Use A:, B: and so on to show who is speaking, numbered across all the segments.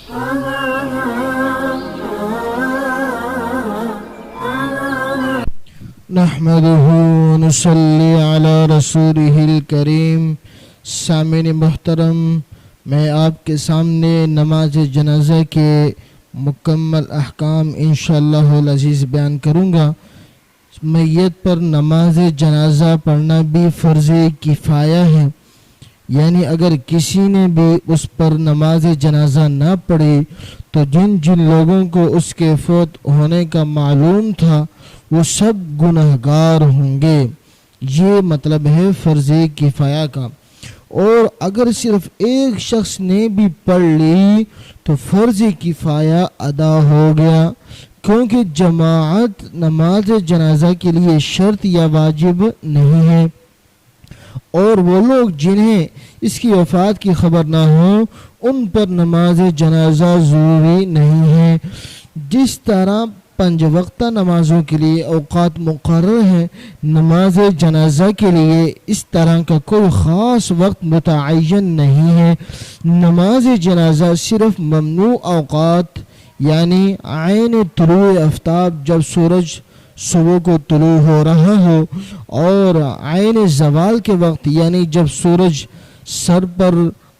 A: نحمده ونصلي علی رسولہ الکریم۔ سامعین محترم، میں آپ کے سامنے نماز جنازہ کے مکمل احکام انشاءاللہ العزیز بیان کروں گا۔ میت پر نماز جنازہ پڑھنا بھی فرض کفایہ ہے، یعنی اگر کسی نے بھی اس پر نماز جنازہ نہ پڑھی تو جن جن لوگوں کو اس کے فوت ہونے کا معلوم تھا وہ سب گنہگار ہوں گے۔ یہ مطلب ہے فرض کفایہ کا۔ اور اگر صرف ایک شخص نے بھی پڑھ لی تو فرض کفایہ ادا ہو گیا، کیونکہ جماعت نماز جنازہ کے لیے شرط یا واجب نہیں ہے، اور وہ لوگ جنہیں اس کی وفات کی خبر نہ ہو ان پر نماز جنازہ ضروری نہیں ہے۔ جس طرح 5 وقتہ نمازوں کے لیے اوقات مقرر ہیں، نماز جنازہ کے لیے اس طرح کا کوئی خاص وقت متعین نہیں ہے۔ نماز جنازہ صرف ممنوع اوقات یعنی عین طلوع آفتاب جب سورج صبح کو طلوع ہو رہا ہو، اور عین زوال کے وقت یعنی جب سورج سر پر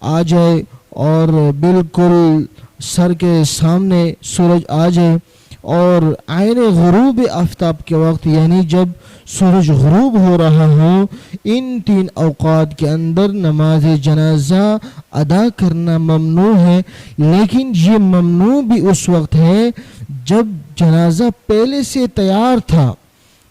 A: آ جائے اور بالکل سر کے سامنے سورج آ جائے، اور عین غروب آفتاب کے وقت یعنی جب سورج غروب ہو رہا ہو، ان 3 اوقات کے اندر نماز جنازہ ادا کرنا ممنوع ہے۔ لیکن یہ ممنوع بھی اس وقت ہے جب جنازہ پہلے سے تیار تھا،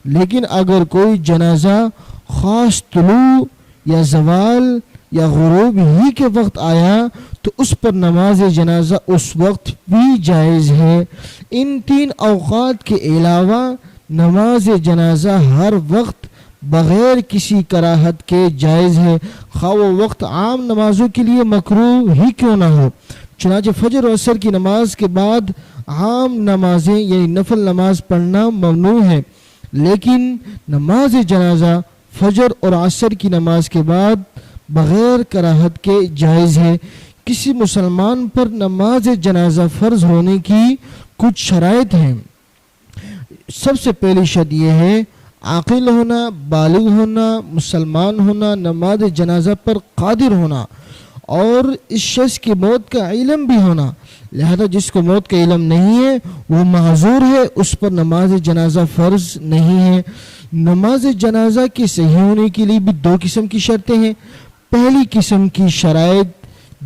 A: لیکن اگر کوئی جنازہ خاص طلوع یا زوال یا غروب ہی کے وقت آیا تو اس پر نماز جنازہ اس وقت بھی جائز ہے۔ ان 3 اوقات کے علاوہ نماز جنازہ ہر وقت بغیر کسی کراہت کے جائز ہے، خواہ وہ وقت عام نمازوں کے لیے مکروہ ہی کیوں نہ ہو۔ چنانچہ فجر و عصر کی نماز کے بعد عام نمازیں یعنی نفل نماز پڑھنا ممنوع ہے، لیکن نماز جنازہ فجر اور عصر کی نماز کے بعد بغیر کراہت کے جائز ہے۔ کسی مسلمان پر نماز جنازہ فرض ہونے کی کچھ شرائط ہیں۔ سب سے پہلی شرط یہ ہے عاقل ہونا، بالغ ہونا، مسلمان ہونا، نماز جنازہ پر قادر ہونا، اور اس شخص کی موت کا علم بھی ہونا۔ لہذا جس کو موت کا علم نہیں ہے وہ معذور ہے، اس پر نماز جنازہ فرض نہیں ہے۔ نماز جنازہ کے صحیح ہونے کے لیے بھی 2 قسم کی شرطیں ہیں۔ پہلی قسم کی شرائط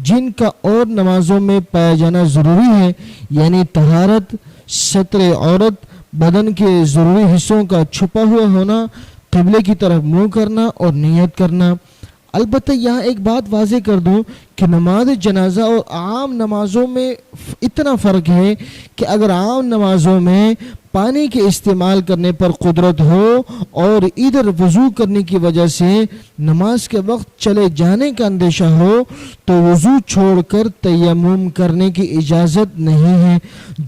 A: جن کا اور نمازوں میں پایا جانا ضروری ہے، یعنی طہارت، ستر عورت، بدن کے ضروری حصوں کا چھپا ہوا ہونا، قبلے کی طرف منہ کرنا اور نیت کرنا۔ البتہ یہاں ایک بات واضح کر دوں کہ نماز جنازہ اور عام نمازوں میں اتنا فرق ہے کہ اگر عام نمازوں میں پانی کے استعمال کرنے پر قدرت ہو اور ادھر وضو کرنے کی وجہ سے نماز کے وقت چلے جانے کا اندیشہ ہو تو وضو چھوڑ کر تیمم کرنے کی اجازت نہیں ہے،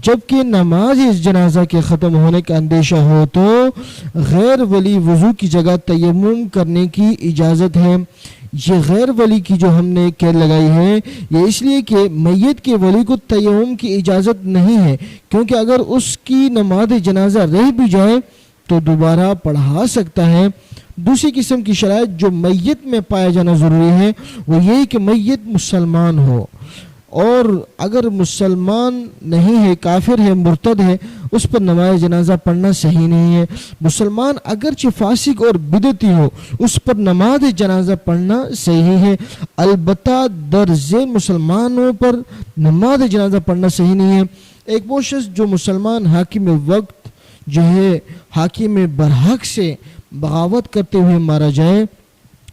A: جبکہ نماز جنازہ کے ختم ہونے کا اندیشہ ہو تو غیر ولی وضو کی جگہ تیمم کرنے کی اجازت ہے۔ یہ غیر ولی کی جو ہم نے قید لگائی ہے یہ اس لیے کہ میت کے ولی کو تیمم کی اجازت نہیں ہے، کیونکہ اگر اس کی نماز جنازہ رہ بھی جائے تو دوبارہ پڑھا سکتا ہے۔ دوسری قسم کی شرائط جو میت میں پایا جانا ضروری ہے وہ یہ کہ میت مسلمان ہو، اور اگر مسلمان نہیں ہے، کافر ہے، مرتد ہے، اس پر نماز جنازہ پڑھنا صحیح نہیں ہے۔ مسلمان اگرچہ فاسق اور بدعتی ہو اس پر نماز جنازہ پڑھنا صحیح ہے، البتہ درجہ مسلمانوں پر نماز جنازہ پڑھنا صحیح نہیں ہے۔ ایک وہ شخص جو مسلمان حاکم وقت جو ہے حاکم برحق سے بغاوت کرتے ہوئے مارا جائے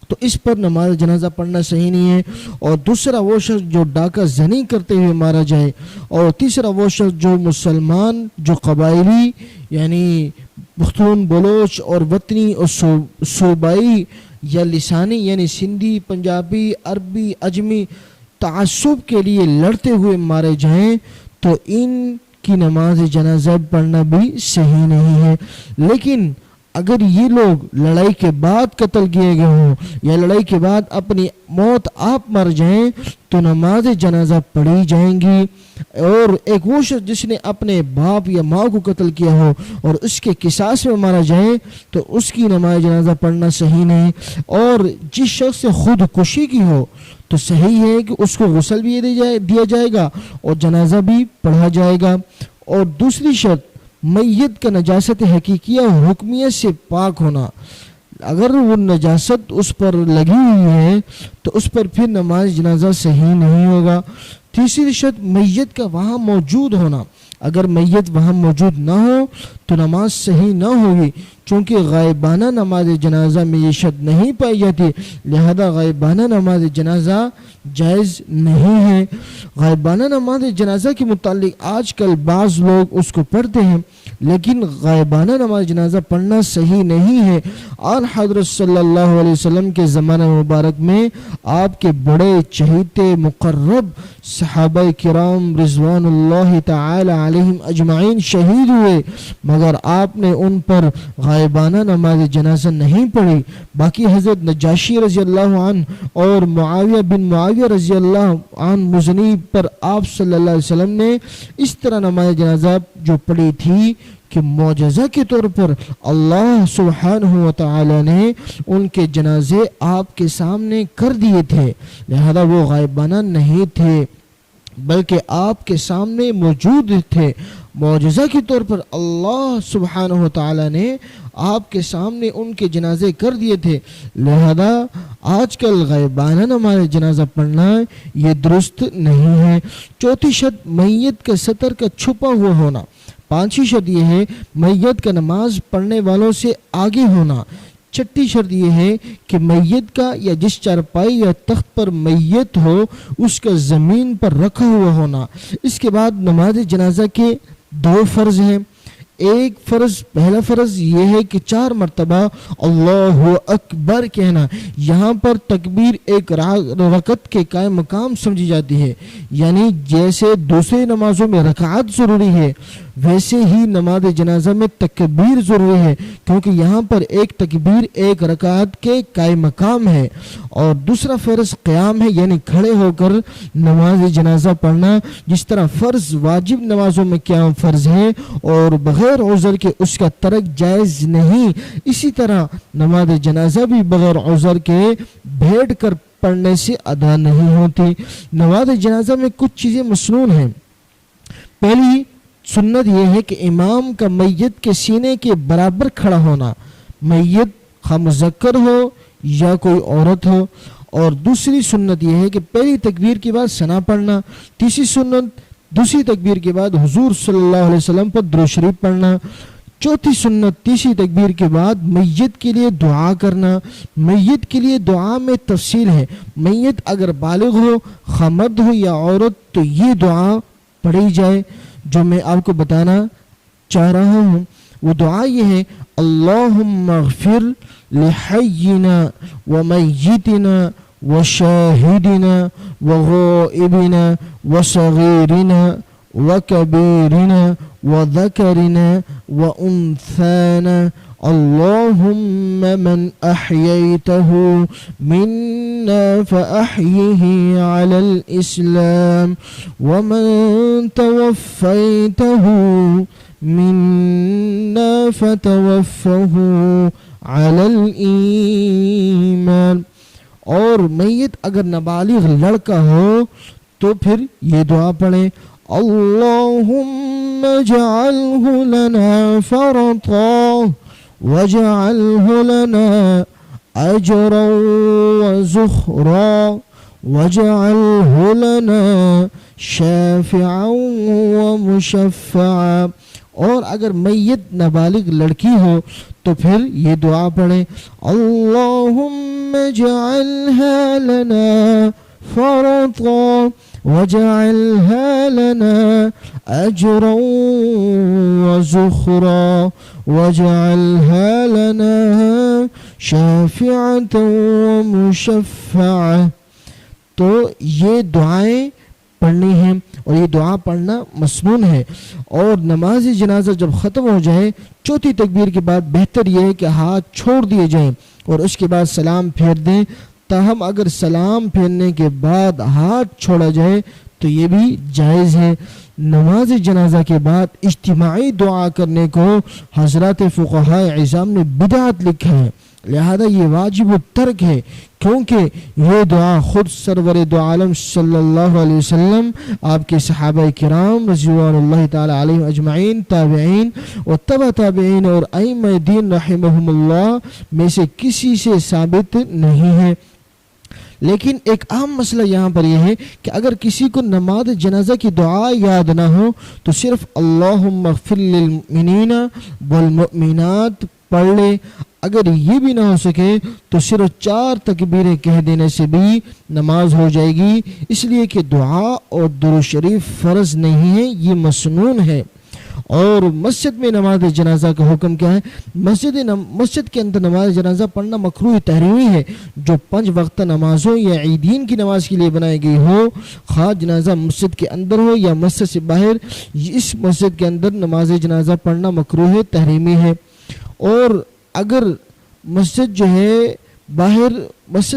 A: تو اس پر نماز جنازہ پڑھنا صحیح نہیں ہے، اور دوسرا وہ شخص جو ڈاکہ زنی کرتے ہوئے مارا جائے، اور تیسرا وہ شخص جو مسلمان جو قبائلی یعنی پختون، بلوچ اور وطنی اور صوبائی یا لسانی یعنی سندھی، پنجابی، عربی، اجمی تعصب کے لیے لڑتے ہوئے مارے جائیں تو ان کی نماز جنازہ پڑھنا بھی صحیح نہیں ہے۔ لیکن اگر یہ لوگ لڑائی کے بعد قتل کیے گئے ہوں یا لڑائی کے بعد اپنی موت آپ مر جائیں تو نماز جنازہ پڑھی جائیں گی. اور ایک وہ شخص جس نے اپنے باپ یا ماں کو قتل کیا ہو اور اس کے قصاص میں مارا جائے تو اس کی نماز جنازہ پڑھنا صحیح نہیں. اور جس شخص سے خود کشی کی ہو تو صحیح ہے کہ اس کو غسل بھی دیا جائے گا اور جنازہ بھی پڑھا جائے گا. اور دوسری شرط میت کا نجاست حقیقیہ اور حکمیہ سے پاک ہونا. اگر وہ نجاست اس پر لگی ہوئی ہے تو اس پر پھر نماز جنازہ صحیح نہیں ہوگا. تیسری شرط میت کا وہاں موجود ہونا. اگر میت وہاں موجود نہ ہو تو نماز صحیح نہ ہوگی، چونکہ غائبانہ نماز جنازہ میں یہ شرط نہیں پائی جاتی، لہذا غائبانہ نماز جنازہ جائز نہیں ہے. غائبانہ نماز جنازہ کے متعلق آج کل بعض لوگ اس کو پڑھتے ہیں، لیکن غائبانہ نماز جنازہ پڑھنا صحیح نہیں ہے. اور حضرت صلی اللہ علیہ وسلم کے زمانہ مبارک میں آپ کے بڑے چہیتے مقرب صحابہ کرام رضوان اللہ تعالی علیہم اجمعین شہید ہوئے، مگر آپ نے ان پر غائبانہ نماز جنازہ نہیں پڑھی. باقی حضرت نجاشی رضی اللہ عنہ اور معاویہ بن معاویہ رضی اللہ عنہ مزنی پر آپ صلی اللہ علیہ وسلم نے اس طرح نماز جنازہ جو پڑھی تھی کہ معجزہ کے طور پر اللہ سبحانہ و تعالی نے ان کے جنازے آپ کے سامنے کر دیے تھے، لہذا وہ غائبانہ نہیں تھے بلکہ آپ کے سامنے موجود تھے. معجزہ کے طور پر اللہ سبحانہ و تعالی نے آپ کے سامنے ان کے جنازے کر دیے تھے، لہذا آج کل غائبانہ نماز جنازہ پڑھنا یہ درست نہیں ہے. چوتھی شرط میت کا ستر کا چھپا ہوا ہونا. پانچویں شرط یہ ہے میت کا نماز پڑھنے والوں سے آگے ہونا. چھٹی شرط یہ ہے کہ میت کا یا جس چارپائی یا تخت پر میت ہو اس کا زمین پر رکھا ہوا ہونا. اس کے بعد نماز جنازہ کے 2 فرض ہیں. ایک فرض، پہلا فرض یہ ہے کہ 4 مرتبہ اللہ اکبر کہنا. یہاں پر تکبیر ایک رکعت کے قائم مقام سمجھی جاتی ہے، یعنی جیسے دوسرے نمازوں میں رکعت ضروری ہے ویسے ہی نماز جنازہ میں تکبیر ضروری ہے، کیونکہ یہاں پر ایک تکبیر ایک رکعت کے قائم مقام ہے. اور دوسرا فرض قیام ہے، یعنی کھڑے ہو کر نماز جنازہ پڑھنا. جس طرح فرض واجب نمازوں میں قیام فرض ہے اور بغیر عذر کے اس کا ترک جائز نہیں، اسی طرح نماز جنازہ بھی بغیر عذر کے بیٹھ کر پڑھنے سے ادا نہیں ہوتی. نماز جنازہ میں کچھ چیزیں مسنون ہیں. پہلی سنت یہ ہے کہ امام کا میت کے سینے کے برابر کھڑا ہونا، میت خواہ مذکر ہو یا کوئی عورت ہو. اور دوسری سنت یہ ہے کہ پہلی تکبیر کے بعد ثنا پڑھنا. تیسری سنت دوسری تکبیر کے بعد حضور صلی اللہ علیہ وسلم پر درود شریف پڑھنا. چوتھی سنت تیسری تکبیر کے بعد میت کے لیے دعا کرنا. میت کے لیے دعا میں تفصیل ہے. میت اگر بالغ ہو، خواہ مرد ہو یا عورت، تو یہ دعا پڑھی جائے جو میں آپ کو بتانا چاہ رہا ہوں. وہ دعا یہ ہے: اللہم اغفر لحینا ومیتنا وشاہدنا وغائبنا وصغیرنا وکبیرنا وذکرنا وانثانا اللهم من أحييته منا فأحيه على الإسلام ومن توفيته منا فتوفه على الإيمان. اور میت اگر نابالغ لڑکا ہو تو پھر یہ دعا پڑھیں: اللهم اجعله لنا فرطا وَاجْعَلْهُ لَنَا أَجْرًا وَزُخْرًا وَاجْعَلْهُ لَنَا شَافِعًا وَمُشَفَّعًا. اور اگر میت نابالغ لڑکی ہو تو پھر یہ دعا پڑھیں: اللہم اجعلها لنا فرطا وَاجْعَلْهَا لَنَا أَجْرًا وَزُخْرًا وَاجْعَلْهَا لَنَا شَافِعَةً وَمُشَفَّعَةً. تو یہ دعائیں پڑھنی ہے اور یہ دعا پڑھنا مسنون ہے. اور نماز جنازہ جب ختم ہو جائے چوتھی تکبیر کے بعد بہتر یہ ہے کہ ہاتھ چھوڑ دیے جائیں اور اس کے بعد سلام پھیر دیں. تاہم اگر سلام پھیرنے کے بعد ہاتھ چھوڑا جائے تو یہ بھی جائز ہے. نماز جنازہ کے بعد اجتماعی دعا کرنے کو حضرات فقہاء عظام نے بدعت لکھا ہے، لہذا یہ واجب الترک ہے، کیونکہ یہ دعا خود سرور دو عالم صلی اللہ علیہ وسلم، آپ کے صحابہ کرام رضوان اللہ تعالی علیہم اجمعین، تابعین و تبع تابعین اور ائمہ دین رحمہم اللہ میں سے کسی سے ثابت نہیں ہے. لیکن ایک اہم مسئلہ یہاں پر یہ ہے کہ اگر کسی کو نماز جنازہ کی دعا یاد نہ ہو تو صرف اللہم اغفر للمؤمنین والمؤمنات پڑھ لے. اگر یہ بھی نہ ہو سکے تو صرف 4 تکبیریں کہہ دینے سے بھی نماز ہو جائے گی، اس لیے کہ دعا اور درود شریف فرض نہیں ہے، یہ مسنون ہے. اور مسجد میں نماز جنازہ کا حکم کیا ہے؟ مسجد کے اندر نماز جنازہ پڑھنا مکروہ تحریمی ہے. جو 5 وقتہ نمازوں یا عیدین کی نماز کے لیے بنائی گئی ہو، خواہ جنازہ مسجد کے اندر ہو یا مسجد سے باہر، اس مسجد کے اندر نماز جنازہ پڑھنا مکروہ تحریمی ہے. اور اگر مسجد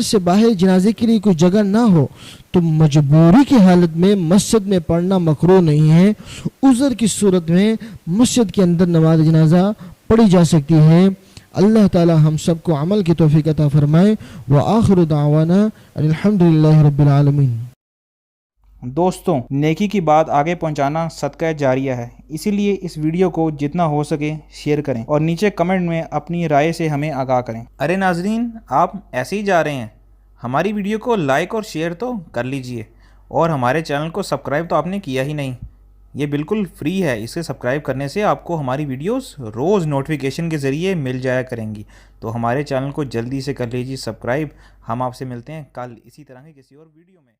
A: سے باہر جنازے کے لیے کوئی جگہ نہ ہو تو مجبوری کی حالت میں مسجد میں پڑھنا مکروہ نہیں ہے. عذر کی صورت میں مسجد کے اندر نماز جنازہ پڑھی جا سکتی ہے. اللہ تعالی ہم سب کو عمل کی توفیق عطا فرمائے. وآخر دعوانا الحمدللہ رب العالمین.
B: دوستوں، نیکی کی بات آگے پہنچانا صدقہ جاریہ ہے، اسی لیے اس ویڈیو کو جتنا ہو سکے شیئر کریں اور نیچے کمنٹ میں اپنی رائے سے ہمیں آگاہ کریں. ارے ناظرین، آپ ایسے ہی جا رہے ہیں، ہماری ویڈیو کو لائک اور شیئر تو کر لیجئے، اور ہمارے چینل کو سبسکرائب تو آپ نے کیا ہی نہیں. یہ بالکل فری ہے، اسے سبسکرائب کرنے سے آپ کو ہماری ویڈیوز روز نوٹیفیکیشن کے ذریعے مل جایا کریں گی. تو ہمارے چینل کو جلدی سے کر لیجیے سبسکرائب. ہم آپ سے ملتے ہیں کل اسی طرح کی کسی اور ویڈیو میں.